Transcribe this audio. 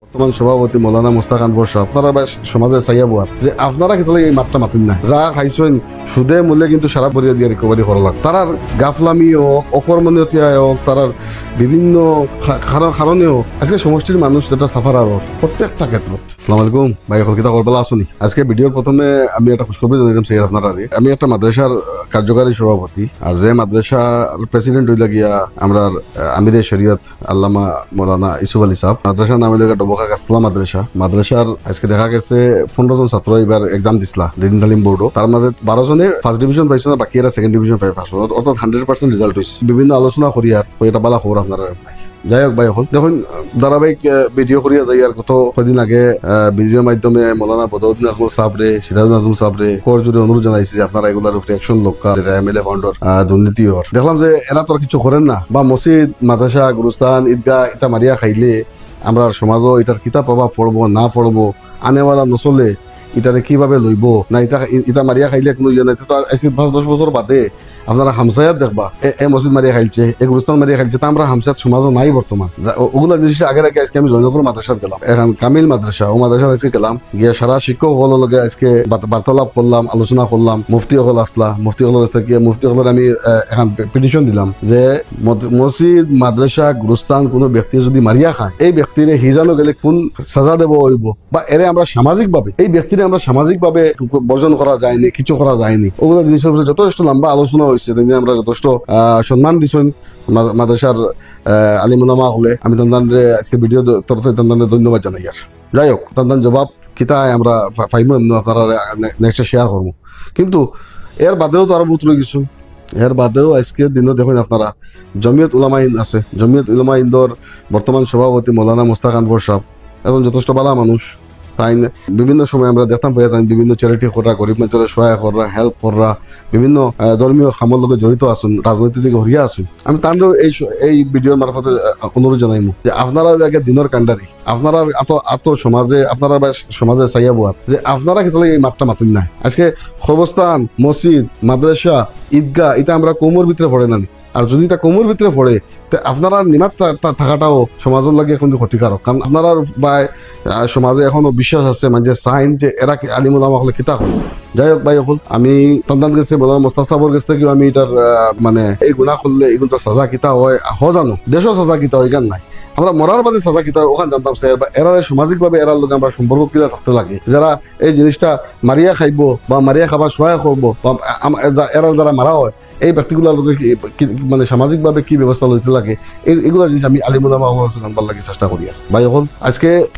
বর্তমান সভাপতি মৌলানা মুস্তাক আনবর সাহেব আপনারা সমাজে চাইয়া বুয়ার যে আপনারা কিন্তু এই মাত্রা মাতুন না যা খাইছেন সুদে মূল্যে কিন্তু সারা পরিয়া দিয়ে রিকভারি করা লাগ তারার গাফলামি হোক অকর্মণীয়তা হোক তারার বিভিন্ন কারণে হোক আজকে সমষ্টির মানুষ যেটা সাফার আর প্রত্যেকটা ক্ষেত্রে। আসসালামু আলাইকুম ভাই, কলকাতা করবেলা আসুনি। আজকে ভিডিওর প্রথমে আমি একটা খুশখবরি জানাইলাম সেই আপনারা আমি একটা মাদ্রাসার কার্যকারী সভাপতি আর যে মাদ্রাসার প্রেসিডেন্ট হইলা গিয়া আমরা আমিরে শরীয়ত আল্লামা মৌলানা ইসুফ আলী সাহেব। মাদ্রাসার নাম হইল ডবকা কাসলা মাদ্রাসার আজকে দেখা গেছে 15 জন ছাত্র এবার এক্সাম দিছিলা দিন তালিম বোর্ডও, তার মাঝে 12 জনে ফার্স্ট ডিভিশন পাইছে না, বাকি এরা সেকেন্ড ডিভিশন পাই পাস, অর্থাৎ 100% রেজাল্ট হয়েছে। বিভিন্ন আলোচনা করি আর এটা বালা খবর আপনারা নাই। যাই হোক ভাই, হল দেখুন ধারাবাহিক ভিডিও করিয়া যাই আর গত কদিন আগে ভিডিওর মাধ্যমে মৌলানা বদরুদ্দিন আজমল সাহেবরে সিরাজুল আজম সাহেবরে কোর জুড়ে অনুরোধ জানাইছে যে আপনারা এগুলার উপরে অ্যাকশন লোকা যেটা এমএলএ ফান্ডর দুর্নীতি হর। দেখলাম যে এরা তো কিছু করেন না, বা মসজিদ মাদ্রাসা গুরুস্থান ঈদগাহ ইটা মারিয়া খাইলে আমরা সমাজও এটার কিতাব প্রভাব পড়বো না পড়বো, আনেওয়ালা নচলে ইটারে কিভাবে লইব না, ইটা মারিয়া খাইলে কোনো ইয়ে নাই। তো 5-10 বছর বাদে আপনারা হামসায়াত দেখবা এ মসজিদ মারিয়া খাইছে, এ গুরুস্থান মারিয়া খাইছে, তা আমরা হামসায়াত সমাজও নাই বর্তমান। ওগুলা জিনিস আগে আজকে আমি জয়নগর মাদ্রাসাত গেলাম, এখন কামিল মাদ্রাসা ও মাদ্রাসাত আজকে গেলাম, গিয়ে সারা শিক্ষক হল লগে আজকে বার্তালাপ করলাম, আলোচনা করলাম। মুফতি হল আসলা, মুফতি হল মুফতি হলের আমি এখন পিটিশন দিলাম যে মসজিদ মাদ্রাসা গুরুস্থান কোনো ব্যক্তি যদি মারিয়া খায় এই ব্যক্তিরে হিজানো গেলে কোন সাজা দেব হইব, বা এরে আমরা সামাজিকভাবে এই ব্যক্তিরে আমরা সামাজিকভাবে বর্জন করা যায়নি, কিছু করা যায়নি। ওগুলো জিনিসের উপরে যথেষ্ট লম্বা আলোচনা হয়েছে, আমরা যথেষ্ট সম্মান দিচ্ছেন মাদ্রাসার আলিম উলামা হলে। আমি তান্দানরে আজকে ভিডিও তরফে তান্দানরে ধন্যবাদ জানাই। আর যাই হোক, তান্দান জবাব কিতায় আমরা পাইমো এমনি আপনারা নেক্সট শেয়ার করবো। কিন্তু এর বাদেও তো আরো বহুত রয়ে গেছো, এর বাদেও আজকের দিনও দেখুন আপনারা জমিয়ত উলামা হিন্দ আছে, জমিয়ত উলামা হিন্দর বর্তমান সভাপতি মৌলানা মুস্তাক আনবর সাহেব এখন যথেষ্ট ভালো মানুষ। তাই বিভিন্ন সময় আমরা দেখতাম পাই তাই বিভিন্ন চ্যারিটি করা, গরিব মানুষের সহায় করা, হেল্প করা, বিভিন্ন ধর্মীয় কামের লগে জড়িত আসুন, রাজনৈতিক দিকে হরিয়া আসুন। আমি তাহলেও এই ভিডিওর মারফতে অনুরোধ জানাইমু যে আপনারা আগে দিনের কান্ডারি, আপনারা এত সমাজে আপনারা সমাজে চাইয়া বুয়াত যে আপনারা কেতলে এই মাত্রা মাতুন নাই। আজকে খবরস্থান মসজিদ মাদ্রাসা ঈদগাহ এটা আমরা কোমর ভিতরে পড়ে নানি, আর যদি তা কোমর ভিতরে পড়ে আপনারা নিমাত থাকাটাও সমাজের লাগে এখন ক্ষতিকারক। কারণ আপনারা বা সমাজে এখনো বিশ্বাস আছে মানে সাইন যে এরা আলিম উলামা হলে কিতা হবে। যাই হোক ভাই, হল আমি তান্দান গেছে মৌলানা মুস্তাক সাহেবের কাছ থেকে আমি এটার মানে এই গুণা করলে এগুলো সাজা কিতা হয় জানো, দেশও সাজা কিতা হয় গান নাই, আমরা মরার বাদে সাজা কিতা ওখান জানতাম স্যার। বা এরা সামাজিক ভাবে এরার লোক আমরা সম্পর্ক কিনা থাকতে লাগে, যারা এই জিনিসটা মারিয়া খাইব বা মারিয়া খাবার সহায় করবো বা এরার দ্বারা মারা হয় এই ব্যক্তিগুলোর লোকে মানে সামাজিক ভাবে কি ব্যবস্থা লইতে লাগে এগুলো জিনিস আমি আলিম উলামা জানবার লাগে চেষ্টা করি। ভাই হল আজকে